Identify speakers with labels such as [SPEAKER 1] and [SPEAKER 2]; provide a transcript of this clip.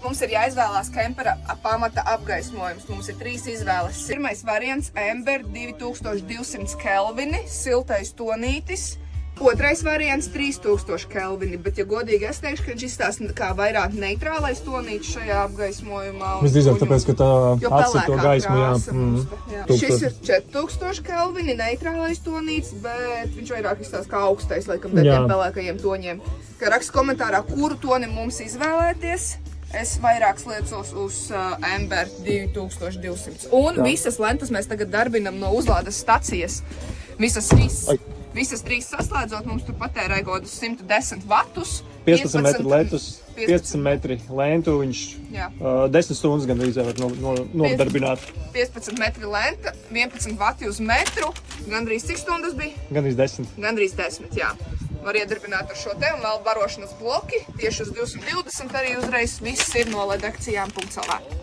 [SPEAKER 1] mums ir jāizvēlās kempera pamata apgaismojums. Mums ir 3 izvēles. Pirmais variants – Ember 2200 kelvini, siltais tonītis. Otrais variants – 3000 kelvini, bet, ja godīgi, es teikšu, ka viņš izstāsta kā vairāk neitrālais tonītis šajā apgaismojumā.
[SPEAKER 2] Visdrīzāk, tāpēc, ka tā atsita to gaismu,
[SPEAKER 1] jā. Šis ir 4000 kelvini, neitrālais tonītis, bet viņš vairāk izstāsta kā augstais, laikam, tiem pelēkajiem toņiem. Kā raksta komentārā, kuru toni mums izvēlēties, es vairāk sliecos uz Ember 2200. Un visas lentas mēs tagad darbinam no uzlādes stacijas. Visas 3 saslēdzot, mums tur patērē godus 110 vatus.
[SPEAKER 2] 15 metri letus, 15 metri lentu, viņš 10 stundas gandrīz var nodarbināt.
[SPEAKER 1] 15 metri lenta, 11 vati uz metru, gandrīz cik stundas bija?
[SPEAKER 2] Gandrīz 10.
[SPEAKER 1] Gandrīz 10, jā. Var iedarbināt ar šo te un vēl barošanas bloki, tieši uz 220 arī uzreiz viss ir no ledakcijām.lv.